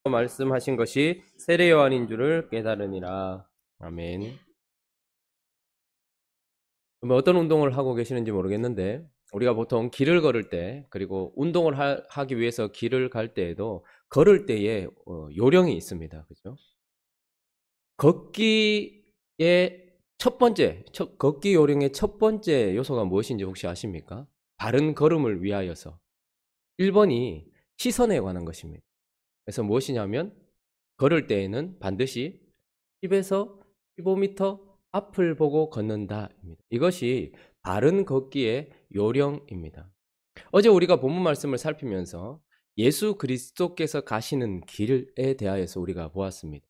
말씀하신 것이 세례 요한인 줄을 깨달으니라. 아멘. 어떤 운동을 하고 계시는지 모르겠는데 우리가 보통 길을 걸을 때 그리고 운동을 하기 위해서 길을 갈 때에도 걸을 때에 요령이 있습니다. 그죠? 걷기의 걷기 요령의 첫 번째 요소가 무엇인지 혹시 아십니까? 바른 걸음을 위하여서 1번이 시선에 관한 것입니다. 그래서 무엇이냐면 걸을 때에는 반드시 10에서 15m 앞을 보고 걷는다입니다. 이것이 바른 걷기의 요령입니다. 어제 우리가 본문 말씀을 살피면서 예수 그리스도께서 가시는 길에 대하여서 우리가 보았습니다.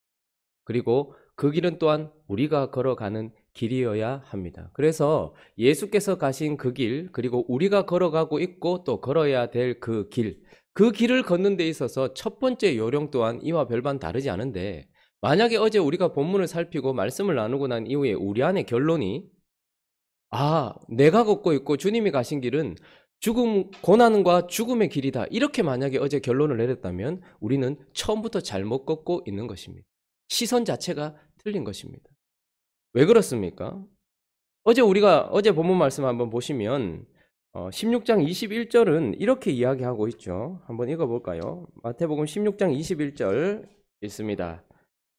그리고 그 길은 또한 우리가 걸어가는 길이어야 합니다. 그래서 예수께서 가신 그 길, 그리고 우리가 걸어가고 있고 또 걸어야 될 그 길, 그 길을 걷는 데 있어서 첫 번째 요령 또한 이와 별반 다르지 않은데, 만약에 어제 우리가 본문을 살피고 말씀을 나누고 난 이후에 우리 안의 결론이 내가 걷고 있고 주님이 가신 길은 고난과 죽음의 길이다, 이렇게 만약에 어제 결론을 내렸다면 우리는 처음부터 잘못 걷고 있는 것입니다. 시선 자체가 틀린 것입니다. 왜 그렇습니까? 어제 본문 말씀 한번 보시면 16장 21절은 이렇게 이야기하고 있죠. 한번 읽어볼까요? 마태복음 16장 21절 읽습니다.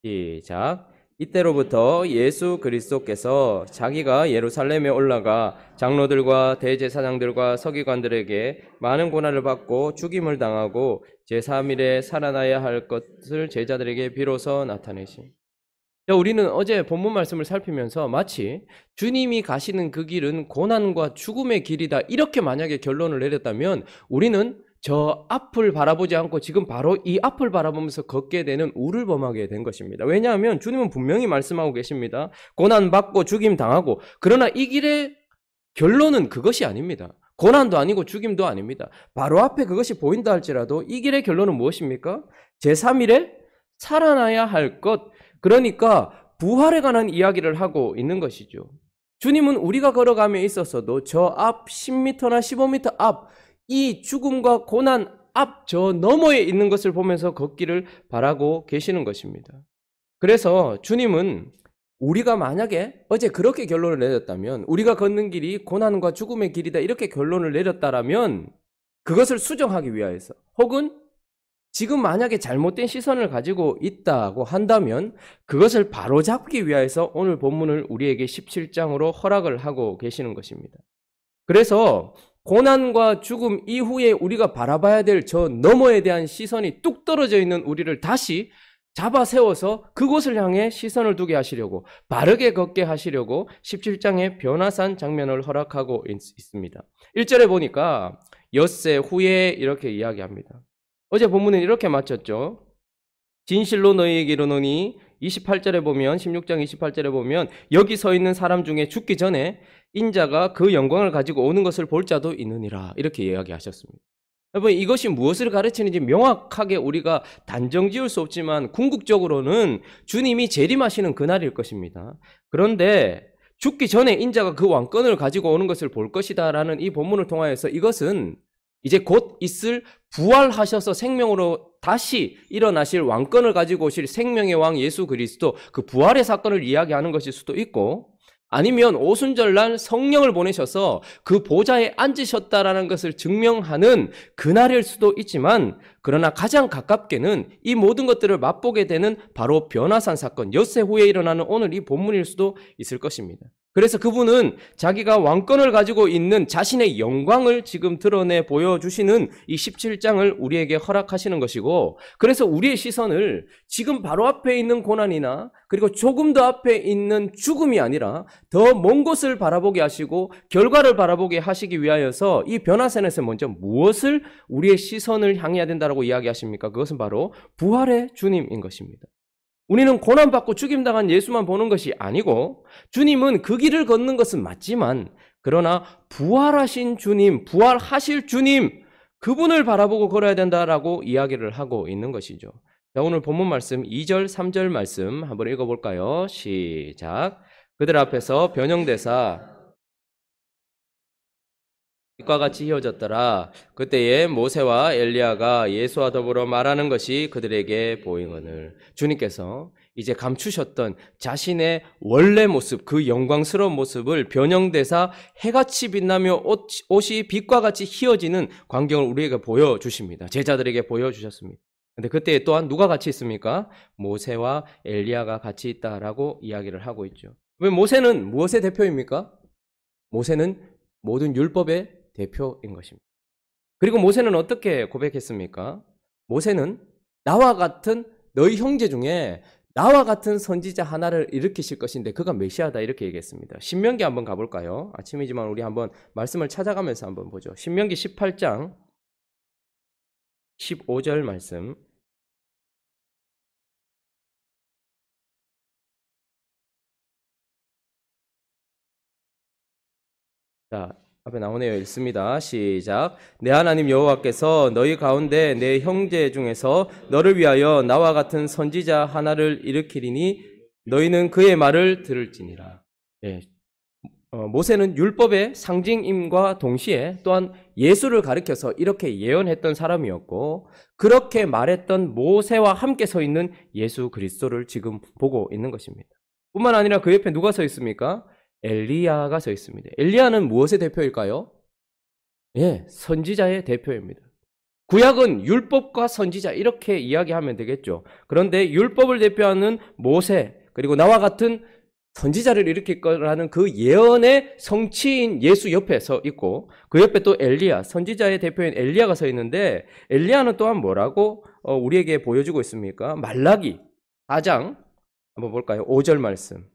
시작. 이때로부터 예수 그리스도께서 자기가 예루살렘에 올라가 장로들과 대제사장들과 서기관들에게 많은 고난을 받고 죽임을 당하고 제3일에 살아나야 할 것을 제자들에게 비로소 나타내신. 우리는 어제 본문 말씀을 살피면서 마치 주님이 가시는 그 길은 고난과 죽음의 길이다, 이렇게 만약에 결론을 내렸다면 우리는 저 앞을 바라보지 않고 지금 바로 이 앞을 바라보면서 걷게 되는 우를 범하게 된 것입니다. 왜냐하면 주님은 분명히 말씀하고 계십니다. 고난받고 죽임 당하고. 그러나 이 길의 결론은 그것이 아닙니다. 고난도 아니고 죽임도 아닙니다. 바로 앞에 그것이 보인다 할지라도 이 길의 결론은 무엇입니까? 제3일에 살아나야 할 것, 그러니까 부활에 관한 이야기를 하고 있는 것이죠. 주님은 우리가 걸어감에 있어서도 저 앞 10m나 15m 앞, 이 죽음과 고난 앞 저 너머에 있는 것을 보면서 걷기를 바라고 계시는 것입니다. 그래서 주님은 우리가 만약에 어제 그렇게 결론을 내렸다면, 우리가 걷는 길이 고난과 죽음의 길이다, 이렇게 결론을 내렸다라면 그것을 수정하기 위하여서, 혹은 지금 만약에 잘못된 시선을 가지고 있다고 한다면 그것을 바로잡기 위해서 오늘 본문을 우리에게 17장으로 허락을 하고 계시는 것입니다. 그래서 고난과 죽음 이후에 우리가 바라봐야 될 저 너머에 대한 시선이 뚝 떨어져 있는 우리를 다시 잡아 세워서 그곳을 향해 시선을 두게 하시려고, 바르게 걷게 하시려고 17장의 변화산 장면을 허락하고 있습니다. 1절에 보니까 엿새 후에 이렇게 이야기합니다. 어제 본문은 이렇게 마쳤죠. 진실로 너희에게 이르노니, 28절에 보면, 16장 28절에 보면 여기 서 있는 사람 중에 죽기 전에 인자가 그 영광을 가지고 오는 것을 볼 자도 있느니라, 이렇게 이야기하셨습니다. 여러분, 이것이 무엇을 가르치는지 명확하게 우리가 단정 지을 수 없지만 궁극적으로는 주님이 재림하시는 그날일 것입니다. 그런데 죽기 전에 인자가 그 왕권을 가지고 오는 것을 볼 것이다 라는 이 본문을 통하여서 이것은 이제 곧 있을 부활하셔서 생명으로 다시 일어나실 왕권을 가지고 오실 생명의 왕 예수 그리스도, 그 부활의 사건을 이야기하는 것일 수도 있고, 아니면 오순절날 성령을 보내셔서 그 보좌에 앉으셨다라는 것을 증명하는 그날일 수도 있지만, 그러나 가장 가깝게는 이 모든 것들을 맛보게 되는 바로 변화산 사건, 엿새 후에 일어나는 오늘 이 본문일 수도 있을 것입니다. 그래서 그분은 자기가 왕권을 가지고 있는 자신의 영광을 지금 드러내 보여주시는 이 17장을 우리에게 허락하시는 것이고, 그래서 우리의 시선을 지금 바로 앞에 있는 고난이나 그리고 조금 더 앞에 있는 죽음이 아니라 더 먼 곳을 바라보게 하시고 결과를 바라보게 하시기 위하여서 이 변화산에서 먼저 무엇을 우리의 시선을 향해야 된다고 이야기하십니까? 그것은 바로 부활의 주님인 것입니다. 우리는 고난받고 죽임당한 예수만 보는 것이 아니고, 주님은 그 길을 걷는 것은 맞지만 그러나 부활하신 주님, 부활하실 주님, 그분을 바라보고 걸어야 된다라고 이야기를 하고 있는 것이죠. 자, 오늘 본문 말씀 2절 3절 말씀 한번 읽어볼까요? 시작. 그들 앞에서 변형되사 빛과 같이 휘어졌더라. 그때에 모세와 엘리야가 예수와 더불어 말하는 것이 그들에게 보이거늘. 주님께서 이제 감추셨던 자신의 원래 모습, 그 영광스러운 모습을 변형되사 해같이 빛나며 옷이 빛과 같이 휘어지는 광경을 우리에게 보여주십니다. 제자들에게 보여주셨습니다. 근데 그때 또한 누가 같이 있습니까? 모세와 엘리야가 같이 있다라고 이야기를 하고 있죠. 왜 모세는 무엇의 대표입니까? 모세는 모든 율법의 대표인 것입니다. 그리고 모세는 어떻게 고백했습니까? 모세는 나와 같은 너희 형제 중에 나와 같은 선지자 하나를 일으키실 것인데 그가 메시아다 이렇게 얘기했습니다. 신명기 한번 가볼까요? 아침이지만 우리 한번 말씀을 찾아가면서 한번 보죠. 신명기 18장 15절 말씀. 자, 앞에 나오네요. 읽습니다. 시작. 내 하나님 여호와께서 너희 가운데 내 형제 중에서 너를 위하여 나와 같은 선지자 하나를 일으키리니 너희는 그의 말을 들을지니라. 예. 모세는 율법의 상징임과 동시에 또한 예수를 가리켜서 이렇게 예언했던 사람이었고 그렇게 말했던 모세와 함께 서 있는 예수 그리스도를 지금 보고 있는 것입니다. 뿐만 아니라 그 옆에 누가 서 있습니까? 엘리야가 서 있습니다. 엘리야는 무엇의 대표일까요? 예, 선지자의 대표입니다. 구약은 율법과 선지자 이렇게 이야기하면 되겠죠. 그런데 율법을 대표하는 모세 그리고 나와 같은 선지자를 일으킬 거라는 그 예언의 성취인 예수 옆에 서 있고 그 옆에 또 엘리야, 선지자의 대표인 엘리야가 서 있는데 엘리야는 또한 뭐라고 우리에게 보여주고 있습니까? 말라기 4장 한번 볼까요? 5절 말씀.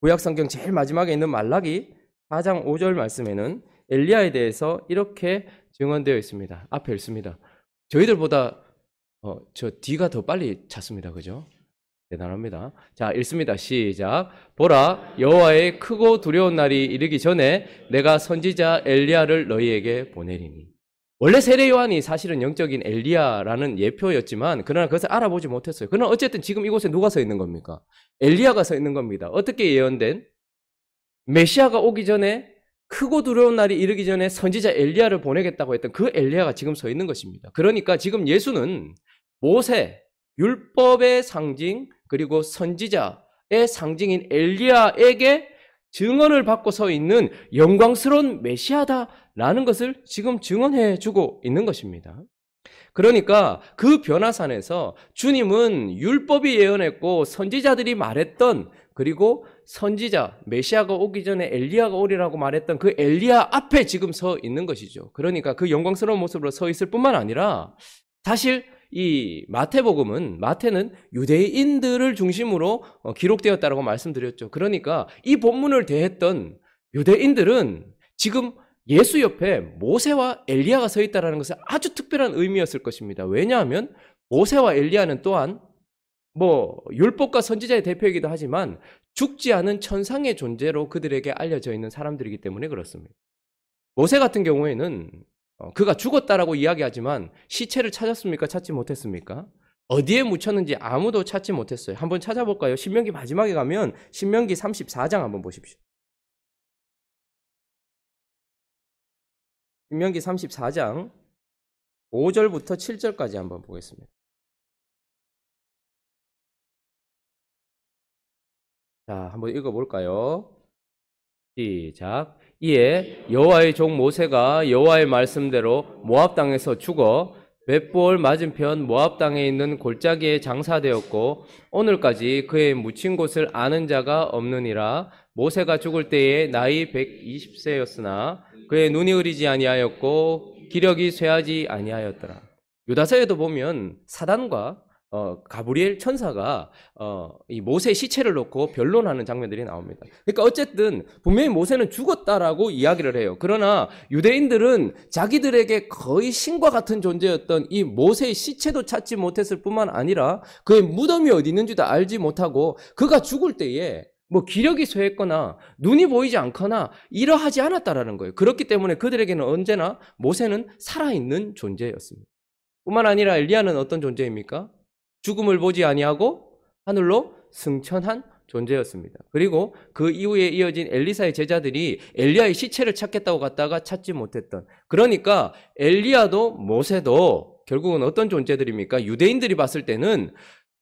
구약 성경 제일 마지막에 있는 말라기 4장 5절 말씀에는 엘리야에 대해서 이렇게 증언되어 있습니다. 앞에 있습니다. 저희들보다 저 D가 더 빨리 찾습니다. 그죠? 대단합니다. 자, 읽습니다. 시작. 보라, 여호와의 크고 두려운 날이 이르기 전에 내가 선지자 엘리야를 너희에게 보내리니. 원래 세례 요한이 사실은 영적인 엘리야라는 예표였지만 그러나 그것을 알아보지 못했어요. 그러나 어쨌든 지금 이곳에 누가 서 있는 겁니까? 엘리야가 서 있는 겁니다. 어떻게 예언된? 메시아가 오기 전에 크고 두려운 날이 이르기 전에 선지자 엘리야를 보내겠다고 했던 그 엘리야가 지금 서 있는 것입니다. 그러니까 지금 예수는 모세, 율법의 상징 그리고 선지자의 상징인 엘리야에게 증언을 받고 서 있는 영광스러운 메시아다라는 것을 지금 증언해 주고 있는 것입니다. 그러니까 그 변화산에서 주님은 율법이 예언했고 선지자들이 말했던 그리고 선지자 메시아가 오기 전에 엘리야가 오리라고 말했던 그 엘리야 앞에 지금 서 있는 것이죠. 그러니까 그 영광스러운 모습으로 서 있을 뿐만 아니라 사실 이 마태는 유대인들을 중심으로 기록되었다라고 말씀드렸죠. 그러니까 이 본문을 대했던 유대인들은 지금 예수 옆에 모세와 엘리야가 서 있다는 것은 아주 특별한 의미였을 것입니다. 왜냐하면 모세와 엘리야는 또한 율법과 선지자의 대표이기도 하지만 죽지 않은 천상의 존재로 그들에게 알려져 있는 사람들이기 때문에 그렇습니다. 모세 같은 경우에는 그가 죽었다라고 이야기하지만 시체를 찾았습니까? 찾지 못했습니까? 어디에 묻혔는지 아무도 찾지 못했어요. 한번 찾아볼까요? 신명기 마지막에 가면 신명기 34장 한번 보십시오. 신명기 34장 5절부터 7절까지 한번 보겠습니다. 자, 한번 읽어볼까요? 시작. 이에 여호와의 종 모세가 여호와의 말씀대로 모압 땅에서 죽어 벳볼 맞은편 모압 땅에 있는 골짜기에 장사되었고 오늘까지 그의 묻힌 곳을 아는 자가 없느니라. 모세가 죽을 때에 나이 120세였으나 그의 눈이 흐리지 아니하였고 기력이 쇠하지 아니하였더라. 유다서에도 보면 사단과 가브리엘 천사가 이 모세의 시체를 놓고 변론하는 장면들이 나옵니다. 그러니까 어쨌든 분명히 모세는 죽었다라고 이야기를 해요. 그러나 유대인들은 자기들에게 거의 신과 같은 존재였던 이 모세의 시체도 찾지 못했을 뿐만 아니라 그의 무덤이 어디 있는지도 알지 못하고 그가 죽을 때에 기력이 쇠했거나 눈이 보이지 않거나 이러하지 않았다라는 거예요. 그렇기 때문에 그들에게는 언제나 모세는 살아있는 존재였습니다. 뿐만 아니라 엘리야는 어떤 존재입니까? 죽음을 보지 아니하고 하늘로 승천한 존재였습니다. 그리고 그 이후에 이어진 엘리사의 제자들이 엘리야의 시체를 찾겠다고 갔다가 찾지 못했던, 그러니까 엘리야도 모세도 결국은 어떤 존재들입니까? 유대인들이 봤을 때는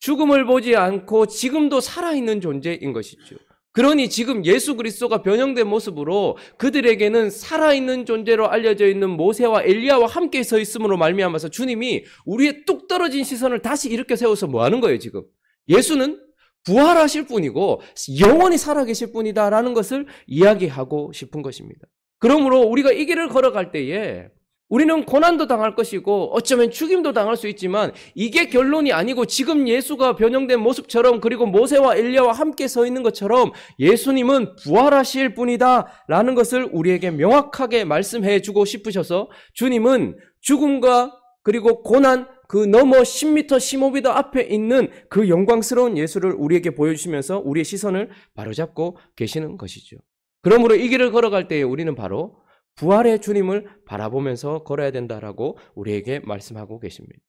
죽음을 보지 않고 지금도 살아있는 존재인 것이죠. 그러니 지금 예수 그리스도가 변형된 모습으로 그들에게는 살아있는 존재로 알려져 있는 모세와 엘리야와 함께 서 있음으로 말미암아서 주님이 우리의 뚝 떨어진 시선을 다시 일으켜 세워서 뭐 하는 거예요, 지금? 예수는 부활하실 분이고 영원히 살아계실 분이다라는 것을 이야기하고 싶은 것입니다. 그러므로 우리가 이 길을 걸어갈 때에 우리는 고난도 당할 것이고 어쩌면 죽임도 당할 수 있지만 이게 결론이 아니고 지금 예수가 변형된 모습처럼, 그리고 모세와 엘리야와 함께 서 있는 것처럼 예수님은 부활하실 분이다라는 것을 우리에게 명확하게 말씀해 주고 싶으셔서 주님은 죽음과 그리고 고난 그 너머 10m, 15m 앞에 있는 그 영광스러운 예수를 우리에게 보여주시면서 우리의 시선을 바로잡고 계시는 것이죠. 그러므로 이 길을 걸어갈 때에 우리는 바로 부활의 주님을 바라보면서 걸어야 된다라고 우리에게 말씀하고 계십니다.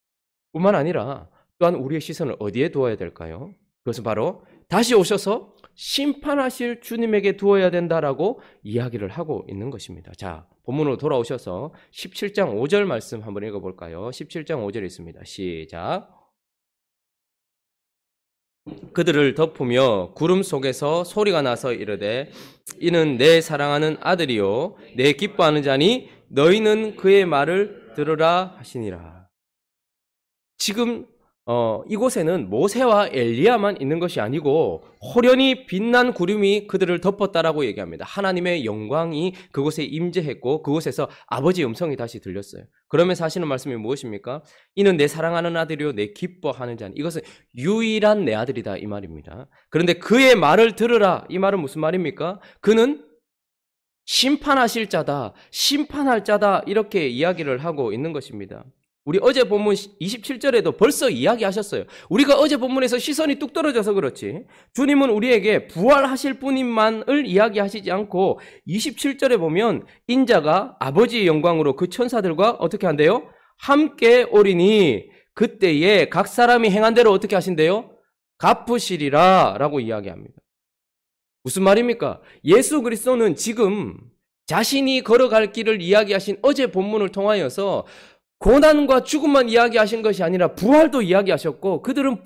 뿐만 아니라 또한 우리의 시선을 어디에 두어야 될까요? 그것은 바로 다시 오셔서 심판하실 주님에게 두어야 된다라고 이야기를 하고 있는 것입니다. 자, 본문으로 돌아오셔서 17장 5절 말씀 한번 읽어볼까요? 17장 5절에 있습니다. 시작. 그들을 덮으며 구름 속에서 소리가 나서 이르되 이는 내 사랑하는 아들이요 내 기뻐하는 자니 너희는 그의 말을 들으라 하시니라. 지금 이곳에는 모세와 엘리야만 있는 것이 아니고 호련히 빛난 구름이 그들을 덮었다라고 얘기합니다. 하나님의 영광이 그곳에 임재했고 그곳에서 아버지의 음성이 다시 들렸어요. 그러면서 하시는 말씀이 무엇입니까? 이는 내 사랑하는 아들이요 내 기뻐하는 자니. 이것은 유일한 내 아들이다 이 말입니다. 그런데 그의 말을 들으라, 이 말은 무슨 말입니까? 그는 심판하실 자다, 심판할 자다, 이렇게 이야기를 하고 있는 것입니다. 우리 어제 본문 27절에도 벌써 이야기하셨어요. 우리가 어제 본문에서 시선이 뚝 떨어져서 그렇지 주님은 우리에게 부활하실 분임만을 이야기하시지 않고 27절에 보면 인자가 아버지의 영광으로 그 천사들과 어떻게 한대요? 함께 오리니 그때에 각 사람이 행한 대로 어떻게 하신대요? 갚으시리라 라고 이야기합니다. 무슨 말입니까? 예수 그리스도는 지금 자신이 걸어갈 길을 이야기하신 어제 본문을 통하여서 고난과 죽음만 이야기하신 것이 아니라 부활도 이야기하셨고 그분은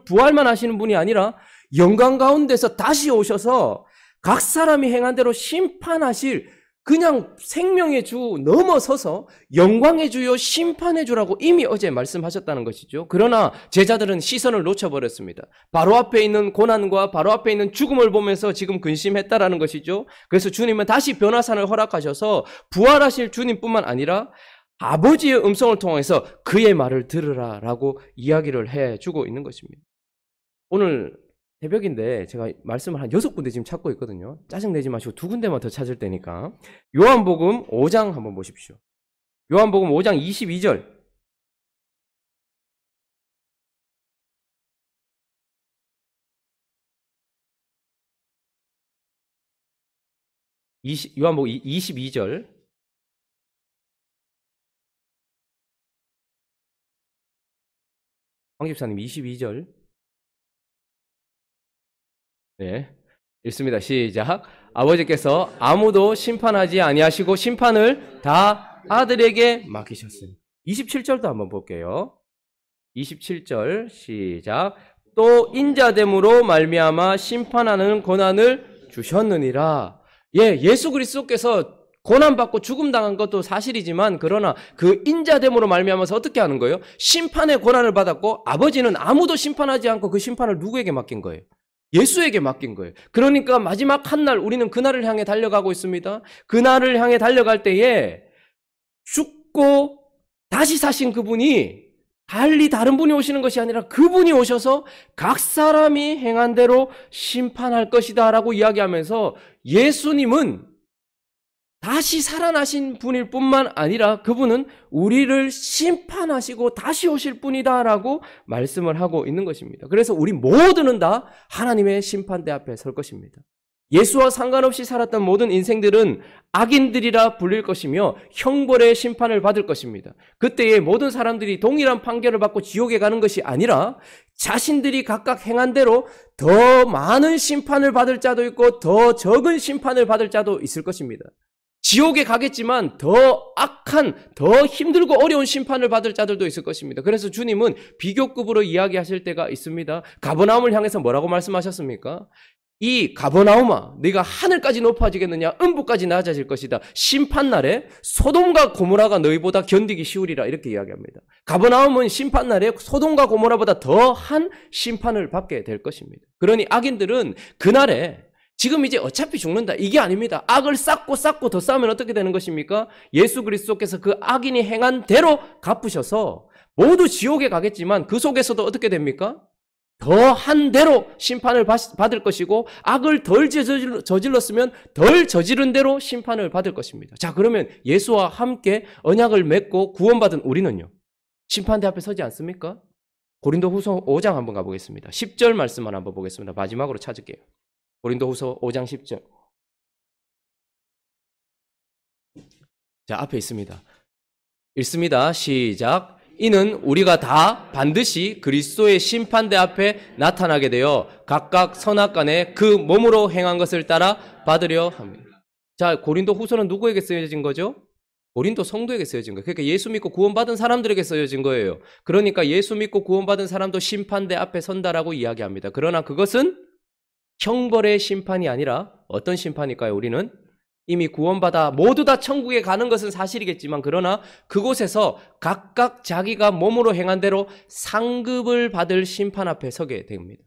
부활만 하시는 분이 아니라 영광 가운데서 다시 오셔서 각 사람이 행한 대로 심판하실, 그냥 생명의 주 넘어서서 영광의 주요 심판의 주라고 이미 어제 말씀하셨다는 것이죠. 그러나 제자들은 시선을 놓쳐버렸습니다. 바로 앞에 있는 고난과 바로 앞에 있는 죽음을 보면서 지금 근심했다라는 것이죠. 그래서 주님은 다시 변화산을 허락하셔서 부활하실 주님뿐만 아니라 아버지의 음성을 통해서 그의 말을 들으라 라고 이야기를 해주고 있는 것입니다. 오늘 새벽인데 제가 말씀을 한 6군데 지금 찾고 있거든요. 짜증내지 마시고 2군데만 더 찾을 테니까. 요한복음 5장 한번 보십시오. 요한복음 5장 22절. 요한복음 22절. 황 집사님 22절. 네, 읽습니다. 시작. 아버지께서 아무도 심판하지 아니하시고 심판을 다 아들에게 맡기셨으니. 27절도 한번 볼게요. 27절 시작. 또 인자됨으로 말미암아 심판하는 권한을 주셨느니라. 예수 그리스도께서 고난받고 죽음당한 것도 사실이지만 그러나 그 인자됨으로 말미암아서 어떻게 하는 거예요? 심판의 권한을 받았고 아버지는 아무도 심판하지 않고 그 심판을 누구에게 맡긴 거예요? 예수에게 맡긴 거예요. 그러니까 마지막 한 날 우리는 그날을 향해 달려가고 있습니다. 그날을 향해 달려갈 때에 죽고 다시 사신 그분이 달리 다른 분이 오시는 것이 아니라 그분이 오셔서 각 사람이 행한 대로 심판할 것이다 라고 이야기하면서 예수님은 다시 살아나신 분일 뿐만 아니라 그분은 우리를 심판하시고 다시 오실 분이다라고 말씀을 하고 있는 것입니다. 그래서 우리 모두는 다 하나님의 심판대 앞에 설 것입니다. 예수와 상관없이 살았던 모든 인생들은 악인들이라 불릴 것이며 형벌의 심판을 받을 것입니다. 그때에 모든 사람들이 동일한 판결을 받고 지옥에 가는 것이 아니라 자신들이 각각 행한 대로 더 많은 심판을 받을 자도 있고 더 적은 심판을 받을 자도 있을 것입니다. 지옥에 가겠지만 더 악한, 더 힘들고 어려운 심판을 받을 자들도 있을 것입니다. 그래서 주님은 비교급으로 이야기하실 때가 있습니다. 가버나움을 향해서 뭐라고 말씀하셨습니까? 이 가버나움아, 네가 하늘까지 높아지겠느냐? 음부까지 낮아질 것이다. 심판날에 소돔과 고모라가 너희보다 견디기 쉬우리라. 이렇게 이야기합니다. 가버나움은 심판날에 소돔과 고모라보다 더한 심판을 받게 될 것입니다. 그러니 악인들은 그날에 지금 이제 어차피 죽는다. 이게 아닙니다. 악을 쌓고 더 쌓으면 어떻게 되는 것입니까? 예수 그리스도께서 그 악인이 행한 대로 갚으셔서 모두 지옥에 가겠지만 그 속에서도 어떻게 됩니까? 더한 대로 심판을 받을 것이고 악을 덜 저질렀으면 덜 저지른 대로 심판을 받을 것입니다. 자, 그러면 예수와 함께 언약을 맺고 구원받은 우리는요, 심판대 앞에 서지 않습니까? 고린도후서 5장 한번 가보겠습니다. 10절 말씀만 한번 보겠습니다. 마지막으로 찾을게요. 고린도후서 5장 10절. 자, 앞에 있습니다. 읽습니다. 시작. 이는 우리가 다 반드시 그리스도의 심판대 앞에 나타나게 되어 각각 선악간에 그 몸으로 행한 것을 따라 받으려 합니다. 자, 고린도 후서는 누구에게 쓰여진 거죠? 고린도 성도에게 쓰여진 거예요. 그러니까 예수 믿고 구원받은 사람들에게 쓰여진 거예요. 그러니까 예수 믿고 구원받은 사람도 심판대 앞에 선다라고 이야기합니다. 그러나 그것은 형벌의 심판이 아니라 어떤 심판일까요? 우리는 이미 구원받아 모두 다 천국에 가는 것은 사실이겠지만 그러나 그곳에서 각각 자기가 몸으로 행한 대로 상급을 받을 심판 앞에 서게 됩니다.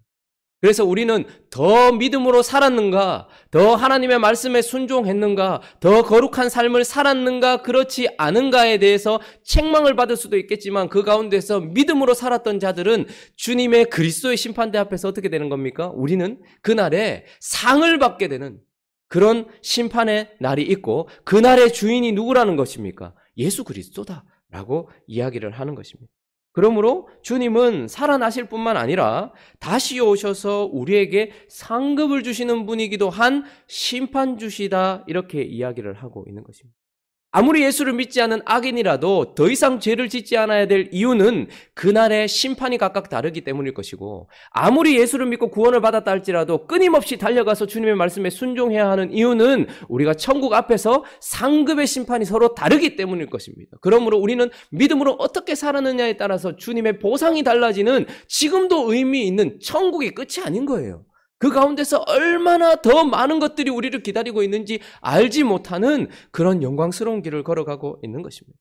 그래서 우리는 더 믿음으로 살았는가, 더 하나님의 말씀에 순종했는가, 더 거룩한 삶을 살았는가, 그렇지 않은가에 대해서 책망을 받을 수도 있겠지만 그 가운데서 믿음으로 살았던 자들은 주님의 그리스도의 심판대 앞에서 어떻게 되는 겁니까? 우리는 그날에 상을 받게 되는 그런 심판의 날이 있고 그날의 주인이 누구라는 것입니까? 예수 그리스도다라고 이야기를 하는 것입니다. 그러므로 주님은 살아나실 뿐만 아니라 다시 오셔서 우리에게 상급을 주시는 분이기도 한 심판주시다 이렇게 이야기를 하고 있는 것입니다. 아무리 예수를 믿지 않은 악인이라도 더 이상 죄를 짓지 않아야 될 이유는 그날의 심판이 각각 다르기 때문일 것이고 아무리 예수를 믿고 구원을 받았다 할지라도 끊임없이 달려가서 주님의 말씀에 순종해야 하는 이유는 우리가 천국 앞에서 상급의 심판이 서로 다르기 때문일 것입니다. 그러므로 우리는 믿음으로 어떻게 살았느냐에 따라서 주님의 보상이 달라지는 지금도 의미 있는 천국이 끝이 아닌 거예요. 그 가운데서 얼마나 더 많은 것들이 우리를 기다리고 있는지 알지 못하는 그런 영광스러운 길을 걸어가고 있는 것입니다.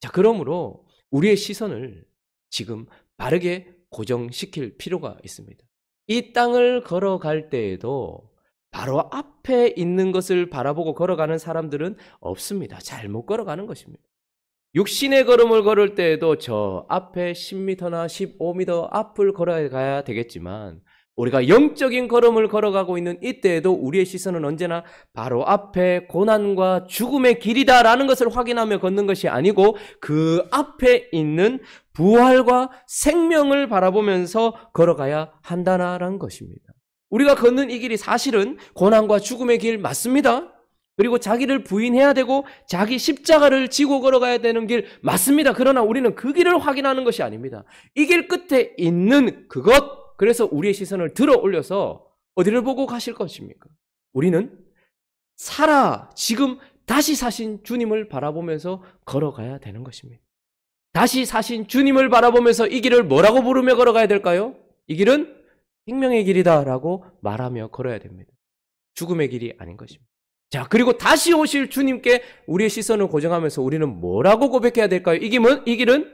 자, 그러므로 우리의 시선을 지금 바르게 고정시킬 필요가 있습니다. 이 땅을 걸어갈 때에도 바로 앞에 있는 것을 바라보고 걸어가는 사람들은 없습니다. 잘못 걸어가는 것입니다. 육신의 걸음을 걸을 때에도 저 앞에 10m나 15m 앞을 걸어가야 되겠지만 우리가 영적인 걸음을 걸어가고 있는 이때에도 우리의 시선은 언제나 바로 앞에 고난과 죽음의 길이다라는 것을 확인하며 걷는 것이 아니고 그 앞에 있는 부활과 생명을 바라보면서 걸어가야 한다는 것입니다. 우리가 걷는 이 길이 사실은 고난과 죽음의 길 맞습니다. 그리고 자기를 부인해야 되고 자기 십자가를 지고 걸어가야 되는 길 맞습니다. 그러나 우리는 그 길을 확인하는 것이 아닙니다. 이 길 끝에 있는 그것, 그래서 우리의 시선을 들어 올려서 어디를 보고 가실 것입니까? 우리는 지금 다시 사신 주님을 바라보면서 걸어가야 되는 것입니다. 다시 사신 주님을 바라보면서 이 길을 뭐라고 부르며 걸어가야 될까요? 이 길은 생명의 길이다라고 말하며 걸어야 됩니다. 죽음의 길이 아닌 것입니다. 자, 그리고 다시 오실 주님께 우리의 시선을 고정하면서 우리는 뭐라고 고백해야 될까요? 이 길은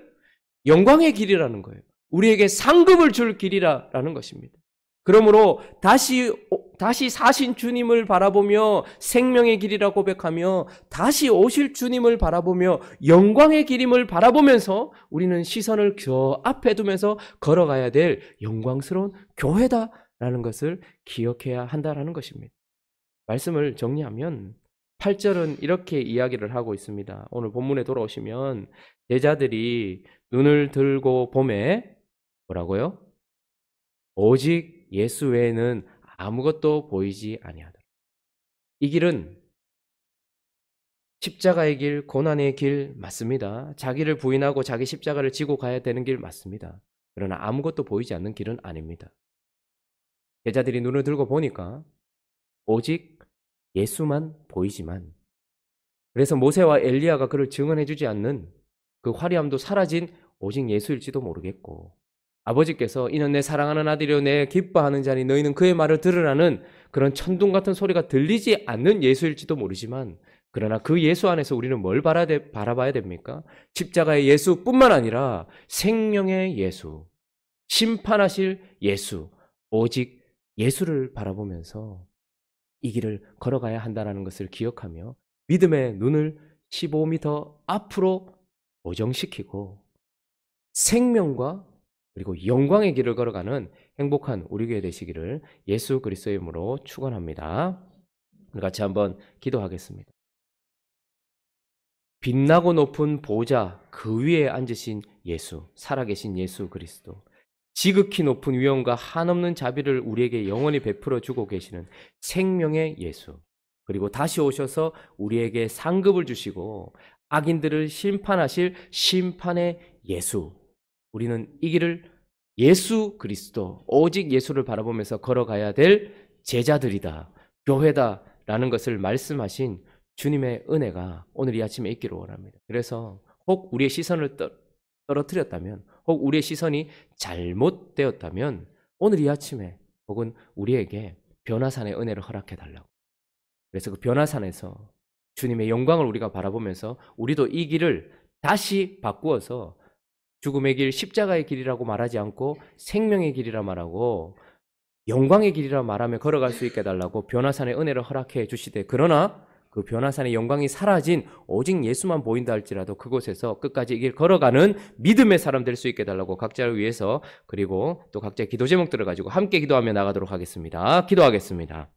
영광의 길이라는 거예요. 우리에게 상급을 줄 길이라는 것입니다. 그러므로 다시 사신 주님을 바라보며 생명의 길이라 고백하며 다시 오실 주님을 바라보며 영광의 길임을 바라보면서 우리는 시선을 저 앞에 두면서 걸어가야 될 영광스러운 교회다라는 것을 기억해야 한다는 것입니다. 말씀을 정리하면 8절은 이렇게 이야기를 하고 있습니다. 오늘 본문에 돌아오시면 제자들이 눈을 들고 보매 뭐라고요? 오직 예수 외에는 아무것도 보이지 아니하더라. 이 길은 십자가의 길, 고난의 길 맞습니다. 자기를 부인하고 자기 십자가를 지고 가야 되는 길 맞습니다. 그러나 아무것도 보이지 않는 길은 아닙니다. 제자들이 눈을 들고 보니까 오직 예수만 보이지만, 그래서 모세와 엘리야가 그를 증언해 주지 않는 그 화려함도 사라진 오직 예수일지도 모르겠고, 아버지께서 이는 내 사랑하는 아들이요 내 기뻐하는 자니 너희는 그의 말을 들으라는 그런 천둥 같은 소리가 들리지 않는 예수일지도 모르지만, 그러나 그 예수 안에서 우리는 뭘 바라봐야 됩니까? 십자가의 예수뿐만 아니라 생명의 예수, 심판하실 예수, 오직 예수를 바라보면서 이 길을 걸어가야 한다는 것을 기억하며 믿음의 눈을 15m 앞으로 고정시키고 생명과 그리고 영광의 길을 걸어가는 행복한 우리 교회 되시기를 예수 그리스도의 이름으로 축원합니다. 같이 한번 기도하겠습니다. 빛나고 높은 보좌 그 위에 앉으신 예수, 살아계신 예수 그리스도, 지극히 높은 위엄과 한없는 자비를 우리에게 영원히 베풀어 주고 계시는 생명의 예수, 그리고 다시 오셔서 우리에게 상급을 주시고 악인들을 심판하실 심판의 예수, 우리는 이 길을 예수 그리스도, 오직 예수를 바라보면서 걸어가야 될 제자들이다, 교회다라는 것을 말씀하신 주님의 은혜가 오늘 이 아침에 있기를 원합니다. 그래서 혹 우리의 시선을 떨어뜨렸다면, 혹 우리의 시선이 잘못되었다면 오늘 이 아침에 혹은 우리에게 변화산의 은혜를 허락해 달라고. 그래서 그 변화산에서 주님의 영광을 우리가 바라보면서 우리도 이 길을 다시 바꾸어서 죽음의 길, 십자가의 길이라고 말하지 않고 생명의 길이라 말하고 영광의 길이라 말하며 걸어갈 수 있게 해달라고 변화산의 은혜를 허락해 주시되, 그러나 그 변화산의 영광이 사라진 오직 예수만 보인다 할지라도 그곳에서 끝까지 이 길 걸어가는 믿음의 사람 될 수 있게 해달라고 각자를 위해서, 그리고 또 각자의 기도 제목들을 가지고 함께 기도하며 나가도록 하겠습니다. 기도하겠습니다.